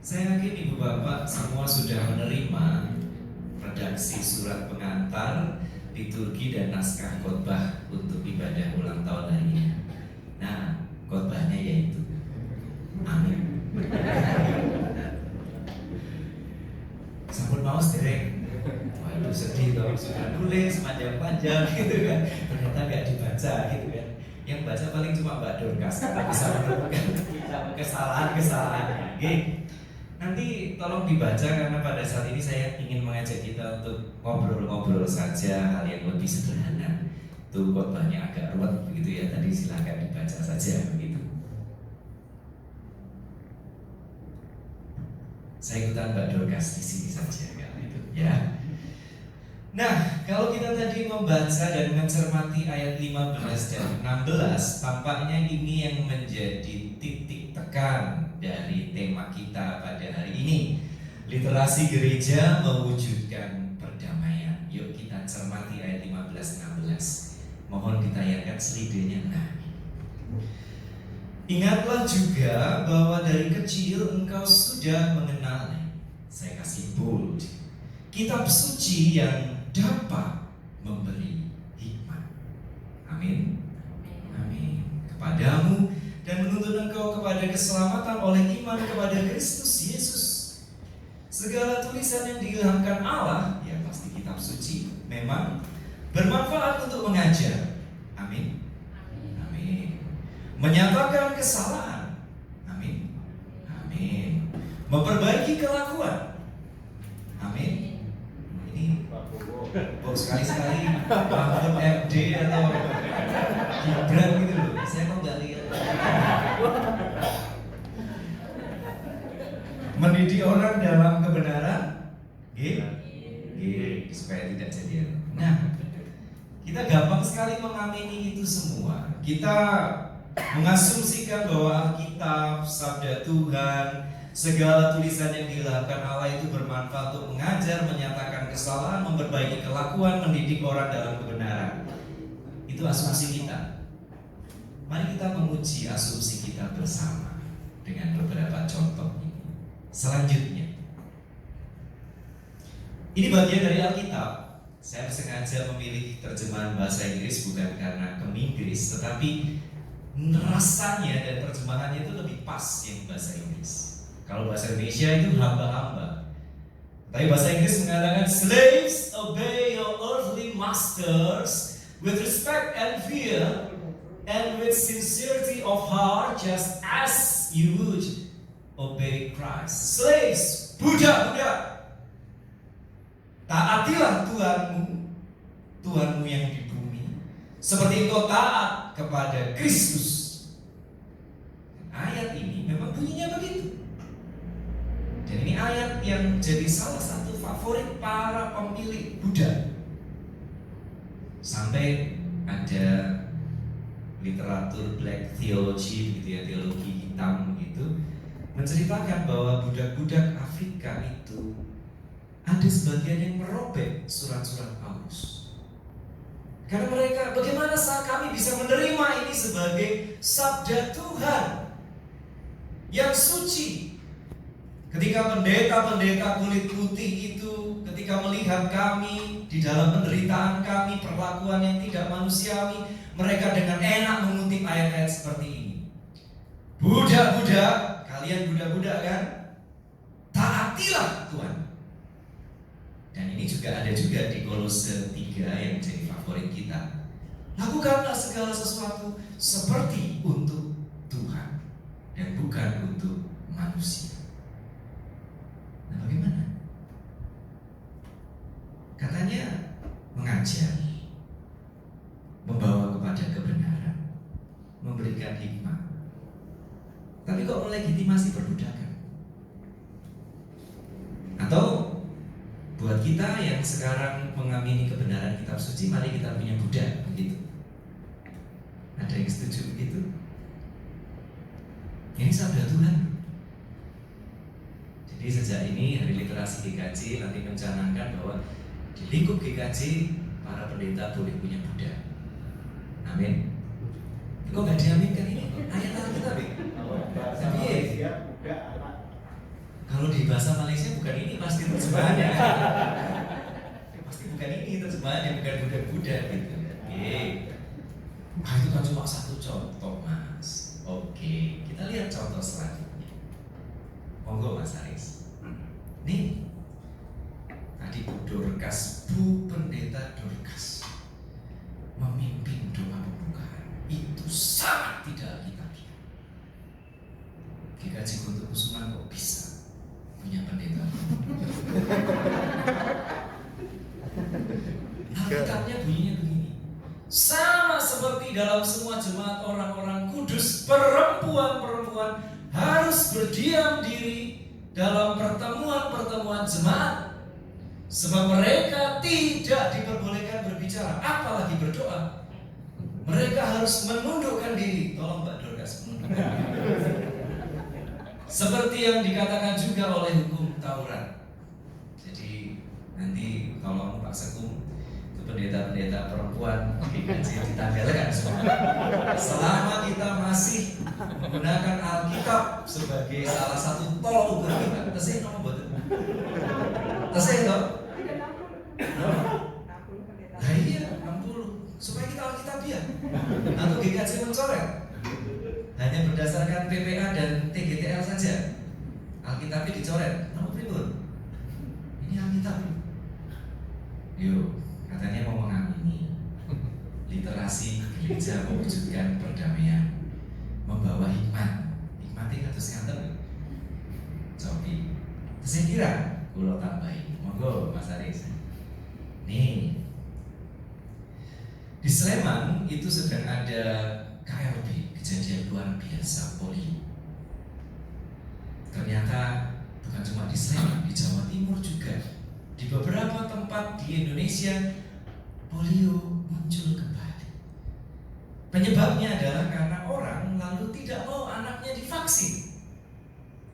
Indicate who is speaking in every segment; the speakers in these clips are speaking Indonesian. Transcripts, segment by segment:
Speaker 1: Saya yakin Ibu Bapak semua sudah menerima redaksi surat pengantar, liturgi dan naskah khotbah untuk ibadah ulang tahun hari ini. Nah, khotbahnya yaitu Amin. Sampun mau sedereng. Waduh sedih dong, sudah nulis panjang-panjang gitu kan. Ternyata nggak dibaca gitu kan. Yang baca paling cuma Mbak Dorcas karena bisa menemukan kesalahan-kesalahannya. Nanti tolong dibaca karena pada saat ini saya ingin mengajak kita untuk ngobrol-ngobrol saja hal yang lebih sederhana. Itu khotbahnya agak ruwet begitu ya. Tadi silakan dibaca saja begitu. Saya ikutan Mbak Dorcas di sini saja kalau itu ya. Nah, kalau kita tadi membaca dan mencermati ayat 15 dan 16, tampaknya ini yang menjadi titik tekan dari tema kita pada hari ini. Literasi gereja mewujudkan perdamaian. Yuk kita cermati ayat 15-16. Mohon ditayangkan slide-nya. Nah, ingatlah juga bahwa dari kecil engkau sudah mengenal, saya kasih bold, kitab suci yang dapat memberi hikmat. Amin. Amin. Kepadamu dan menuntun engkau kepada keselamatan oleh iman kepada Kristus Yesus. Segala tulisan yang diilhamkan Allah, ya pasti kitab suci, memang bermanfaat untuk mengajar. Amin. Amin. Menyatakan kesalahan. Amin. Amin. Memperbaiki kelakuan. Amin. Sekali-sekali bangun FD atau Gibran gitu loh. Saya kok nggak lihat. Mendidik orang dalam kebenaran, supaya tidak jadian. Nah, kita gampang sekali mengamini itu semua. Kita mengasumsikan bahwa Alkitab, Sabda Tuhan, segala tulisan yang diilhamkan Allah itu bermanfaat untuk mengajar, menyatakan kesalahan, memperbaiki kelakuan, mendidik orang dalam kebenaran. Itu asumsi kita. Mari kita menguji asumsi kita bersama dengan beberapa contoh ini. Selanjutnya, ini bagian dari Alkitab. Saya sengaja memilih terjemahan bahasa Inggris bukan karena keminggris, tetapi rasanya dan terjemahannya itu lebih pas yang bahasa Inggris. Kalau bahasa Indonesia itu hamba-hamba. Tapi bahasa Inggris mengatakan slaves obey your earthly masters with respect and fear and with sincerity of heart just as you would obey Christ. Slaves, budak-budak, taatilah Tuhanmu yang di bumi seperti engkau taat kepada Kristus. Ayat ini memang bunyinya begitu. Dan ini ayat yang jadi salah satu favorit para pemilik Buddha. Sampai ada literatur black theology gitu ya, teologi hitam gitu, menceritakan bahwa budak-budak Afrika itu ada sebagian yang merobek surat-surat Paulus. Karena mereka, bagaimana saat kami bisa menerima ini sebagai sabda Tuhan yang suci? Ketika pendeta-pendeta kulit putih itu ketika melihat kami di dalam penderitaan kami, perlakuan yang tidak manusiawi, mereka dengan enak mengutip ayat-ayat seperti ini. Budak-budak, kalian budak-budak kan? Taatilah Tuhan. Dan ini juga ada juga di Kolose 3 yang jadi favorit kita. Lakukanlah segala sesuatu seperti untuk Tuhan dan bukan untuk manusia. Nah, bagaimana? Katanya mengajar, membawa kepada kebenaran, memberikan hikmah. Tapi kok melegitimasi perbudakan? Atau buat kita yang sekarang mengamini kebenaran kitab suci, mari kita punya budak, begitu? Ada yang setuju begitu? Ini sabda Tuhan. Jadi sejak ini hari literasi GKJ nanti mencanangkan bahwa di lingkup GKJ para pendeta boleh punya budak. Amin. Kok nggak diaminkan ini? Ayat Alkitab ya? Tapi Kalau di bahasa Malaysia bukan ini pasti terjemahannya. Pasti bukan ini terjemahannya, bukan Buddha gitu. Oke. Itu kan cuma satu contoh, Mas. Oke, kita lihat contoh selanjutnya. Monggo Mas Aris. Nih, tadi Bu Dorcas, Bu Pendeta Dorcas memimpin doa pembukaan. Itu sangat tidak alkitabiah. GKJ Guntur Kusuman kok bisa punya pendeta? Alkitabnya bunyinya begini. Sama seperti dalam semua jemaat orang-orang kudus, perempuan-perempuan harus berdiam diri dalam pertemuan-pertemuan jemaat, sebab mereka tidak diperbolehkan berbicara, apalagi berdoa. Mereka harus menundukkan diri. Tolong Mbak Dorcas menundukkan diri. Seperti yang dikatakan juga oleh hukum Taurat. Jadi nanti tolong Pak Sekung, itu pendeta-pendeta perempuan dikaji ditanggalkan semua. Selama kita masih menggunakan Alkitab sebagai salah satu tol ukur kita, tesih nomor betul. Tesih toh? Nah iya, 60 supaya kita Alkitabiah. Atau GKJ mencoret. Hanya berdasarkan PPA dan TGTL saja. Alkitabnya dicoret. Nomor pribun. Ini Alkitab. Yuk, katanya mau mengamini literasi gereja mewujudkan perdamaian, membawa hikmat. Hikmatnya kados ngaten. Cobi. Saya kira kula tambahin. Monggo Mas Aris. Nih. Di Sleman itu sedang ada KLB, kejadian luar biasa polio. Ternyata bukan cuma di Sleman, di Jawa Timur juga. Di beberapa tempat di Indonesia polio muncul kembali. Penyebabnya adalah karena orang lalu tidak mau anaknya divaksin.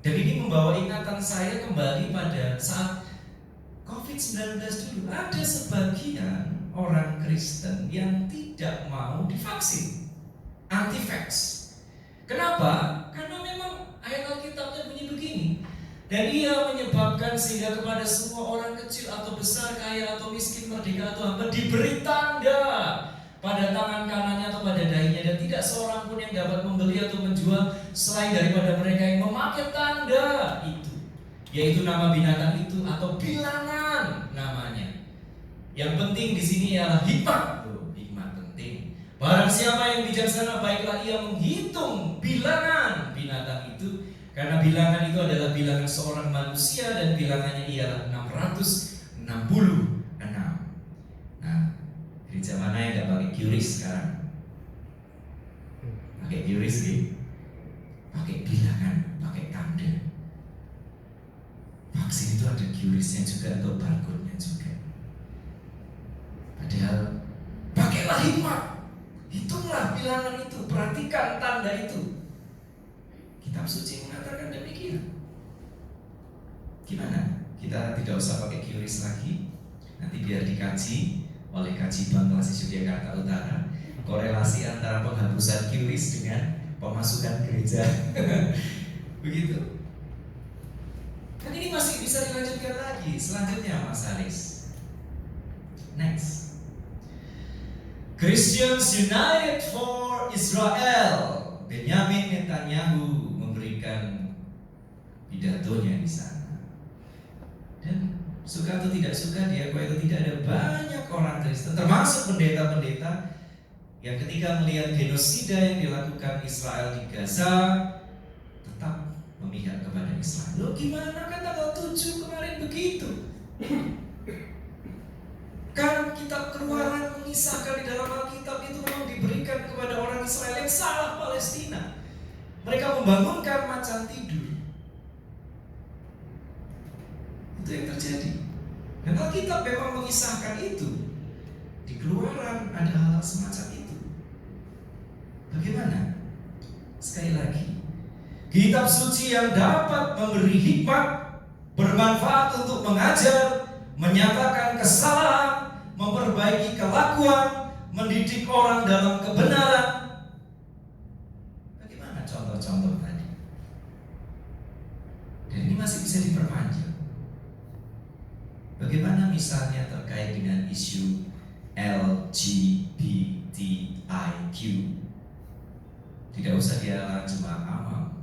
Speaker 1: Dan ini membawa ingatan saya kembali pada saat COVID-19 dulu. Ada sebagian orang Kristen yang tidak mau divaksin, anti-vax. Kenapa? Karena memang ayat Alkitabnya bunyi begini. Dan ia menyebabkan sehingga kepada semua orang kecil atau besar, kaya atau miskin, merdeka atau hamba diberi tanda pada tangan kanannya atau pada dahinya, dan tidak seorang pun yang dapat membeli atau menjual selain daripada mereka yang memakai tanda itu, yaitu nama binatang itu atau bilangan namanya. Yang penting di sini ialah hikmat. Hikmat penting. Barang siapa yang bijaksana, baiklah ia menghitung bilangan binatang itu, karena bilangan itu adalah bilangan seorang manusia dan bilangannya ialah 666. Nah, gereja mana yang tidak pakai QRIS sekarang? Pakai QRIS sih, pakai bilangan, pakai tanda. Vaksin itu ada QRIS-nya juga atau barcode-nya juga. Padahal pakailah hikmat, hitunglah bilangan itu, perhatikan tanda itu. Kitab suci mengatakan demikian. Gimana? Kita tidak usah pakai QRIS lagi. Nanti biar dikaji oleh Kajiban Klasis Yogyakarta Utara korelasi antara penghapusan QRIS dengan pemasukan gereja. Begitu. Kan ini masih bisa dilanjutkan lagi. Selanjutnya Mas Aris. Next. Christians United for Israel. Benjamin Netanyahu memberikan pidatonya di sana. Dan suka atau tidak suka, dia itu tidak ada banyak orang Kristen, termasuk pendeta-pendeta, yang ketika melihat genosida yang dilakukan Israel di Gaza tetap memihak kepada Israel. Loh gimana, kan tanggal 7 kemarin begitu? Kan kitab Keluaran mengisahkan di dalam Alkitab itu memang diberikan kepada orang Israel yang salah Palestina. Mereka membangunkan macan tidur. Itu yang terjadi. Dan Alkitab memang mengisahkan itu. Di Keluaran ada hal semacam itu. Bagaimana? Sekali lagi, kitab suci yang dapat memberi hikmat, bermanfaat untuk mengajar, menyatakan kesalahan, memperbaiki kelakuan, mendidik orang dalam kebenaran. Bagaimana contoh-contoh tadi? Dan ini masih bisa diperpanjang. Bagaimana misalnya terkait dengan isu LGBTIQ? Tidak usah di kalangan jemaat awam,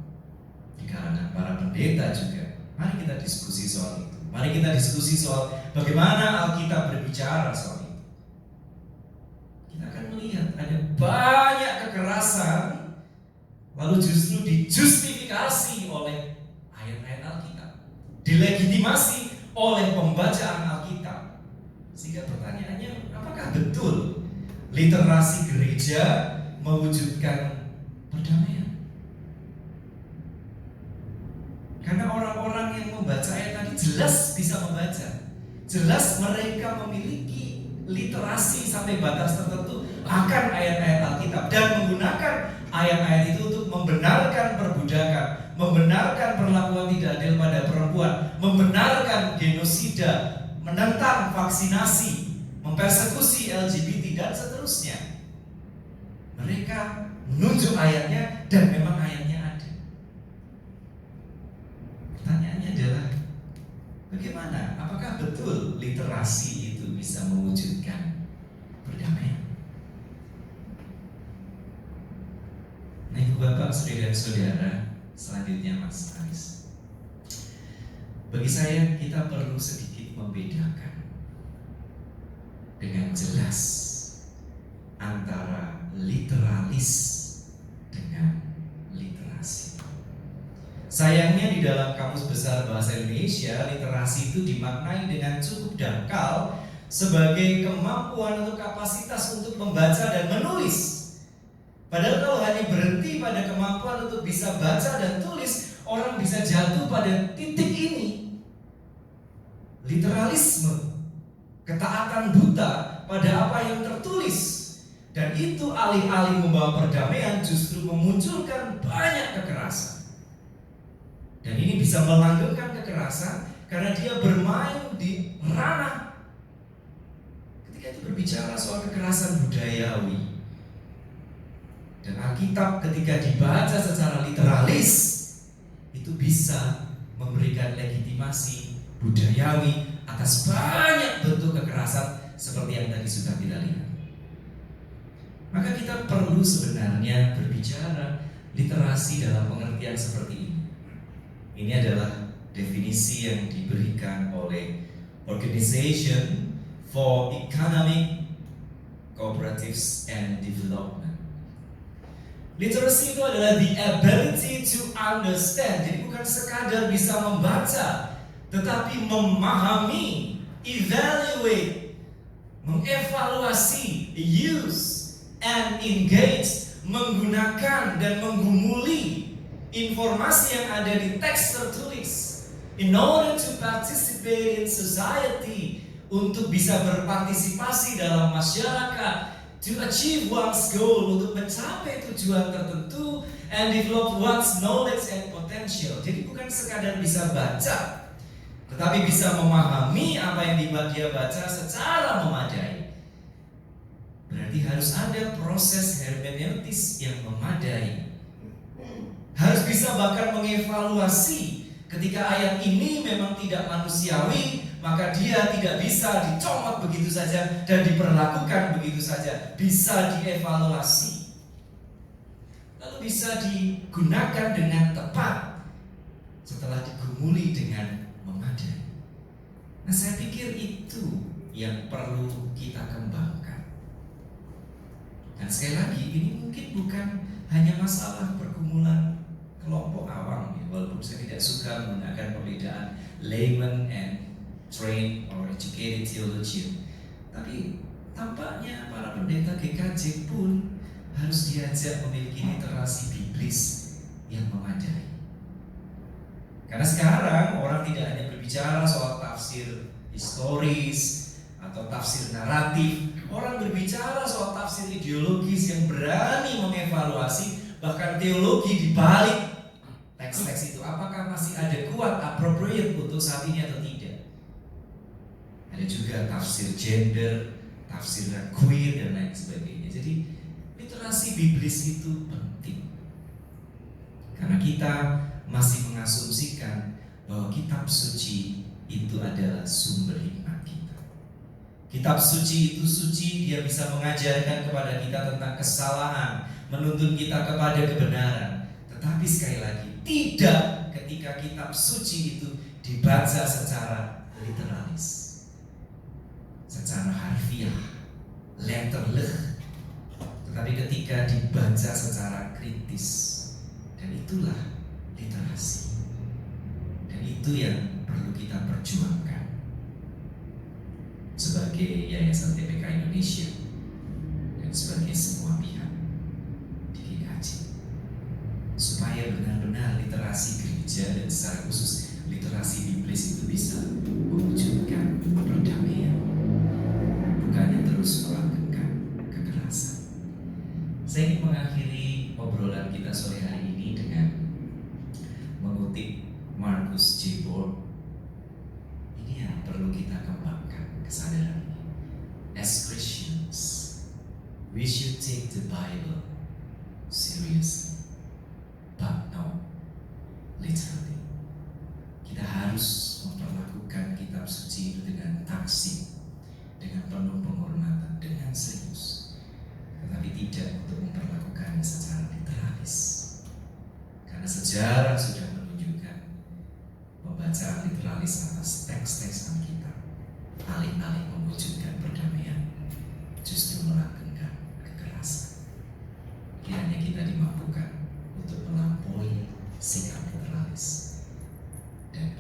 Speaker 1: di kalangan para pendeta juga. Mari kita diskusi soal itu. Mari kita diskusi soal bagaimana Alkitab berbicara soal itu. Kita akan melihat ada banyak kekerasan, lalu justru dijustifikasi oleh ayat-ayat Alkitab, dilegitimasi oleh pembacaan Alkitab. Sehingga pertanyaannya, apakah betul literasi gereja mewujudkan perdamaian? Karena orang-orang yang membaca ayat tadi jelas bisa membaca, jelas mereka memiliki literasi sampai batas tertentu akan ayat-ayat Alkitab dan menggunakan ayat-ayat itu untuk membenarkan perbudakan, membenarkan perlakuan tidak adil pada perempuan, membenarkan genosida, menentang vaksinasi, mempersekusi LGBT dan seterusnya. Mereka menunjuk ayatnya dan memang ayatnya ada. Pertanyaannya adalah bagaimana? Apakah betul literasi itu bisa mewujudkan perdamaian? Nah, Ibu Bapak, saudara-saudara, selanjutnya Mas Aris. Bagi saya kita perlu sedikit membedakan dengan jelas antara literalis dengan literasi. Sayangnya di dalam Kamus Besar Bahasa Indonesia, literasi itu dimaknai dengan cukup dangkal sebagai kemampuan atau kapasitas untuk membaca dan menulis. Padahal kalau hanya berhenti pada kemampuan untuk bisa baca dan tulis, orang bisa jatuh pada titik ini. Literalisme, ketaatan buta pada apa yang tertulis. Dan itu alih-alih membawa perdamaian justru memunculkan banyak kekerasan. Dan ini bisa melanggengkan kekerasan karena dia bermain di ranah. Ketika itu berbicara soal kekerasan budayawi, dan Alkitab ketika dibaca secara literalis itu bisa memberikan legitimasi budayawi atas banyak bentuk kekerasan seperti yang tadi sudah kita lihat. Maka kita perlu sebenarnya berbicara literasi dalam pengertian seperti ini. Ini adalah definisi yang diberikan oleh Organization for Economic Cooperatives and Development. Literacy itu adalah the ability to understand. Jadi bukan sekadar bisa membaca, tetapi memahami, evaluate, mengevaluasi, use, and engage, menggunakan dan menggumuli informasi yang ada di teks tertulis in order to participate in society, untuk bisa berpartisipasi dalam masyarakat, to achieve one's goal, untuk mencapai tujuan tertentu, and develop one's knowledge and potential. Jadi bukan sekadar bisa baca, tetapi bisa memahami apa yang dia baca secara memadai. Berarti harus ada proses hermeneutis yang memadai. Harus bisa bahkan mengevaluasi ketika ayat ini memang tidak manusiawi, maka dia tidak bisa dicomot begitu saja dan diperlakukan begitu saja. Bisa dievaluasi, lalu bisa digunakan dengan tepat setelah digumuli dengan memadai. Nah, saya pikir itu yang perlu kita kembangkan. Dan sekali lagi, ini mungkin bukan hanya masalah pergumulan kelompok awam, ya, walaupun saya tidak suka menggunakan perbedaan layman and trained or educated theologian, tapi tampaknya para pendeta GKJ pun harus diajak memiliki literasi biblis yang memadai. Karena sekarang orang tidak hanya berbicara soal tafsir historis atau tafsir naratif, orang berbicara soal tafsir ideologis yang berani mengevaluasi bahkan teologi di balik teks-teks itu. Apakah masih ada kuat, appropriate untuk saat ini atau tidak? Ada juga tafsir gender, tafsir queer dan lain sebagainya. Jadi literasi biblis itu penting, karena kita masih mengasumsikan bahwa kitab suci itu adalah sumber hikmat kita. Kitab suci itu suci, dia bisa mengajarkan kepada kita tentang kesalahan, menuntun kita kepada kebenaran. Tetapi sekali lagi, tidak ketika kitab suci itu dibaca secara literalis, secara harfiah, letterleh. Tetapi ketika dibaca secara kritis, dan itulah literasi. Dan itu yang perlu kita perjuangkan sebagai Yayasan TPK Indonesia dan sebagai semua pihak di GKJ, supaya benar-benar literasi gereja dan secara khusus literasi biblis itu bisa mewujudkan perdamaian, bukannya terus melanggengkan kekerasan. Saya ingin mengakhiri obrolan kita sore hari ini dengan mengutip Marcus J. Borg. Ini yang perlu kita kembangkan kesadaran ini. As Christians, we should take the Bible seriously, but not literally. Kita harus memperlakukan kitab suci itu dengan taksim, dengan penuh penghormatan, dengan serius, tetapi tidak untuk memperlakukannya secara literalis. Karena sejarah sudah menunjukkan pembacaan literalis atas teks-teks Alkitab alih-alih mewujudkan perdamaian justru melanggengkan kekerasan. Kiranya kita dimampukan untuk melampaui sikap literalis dan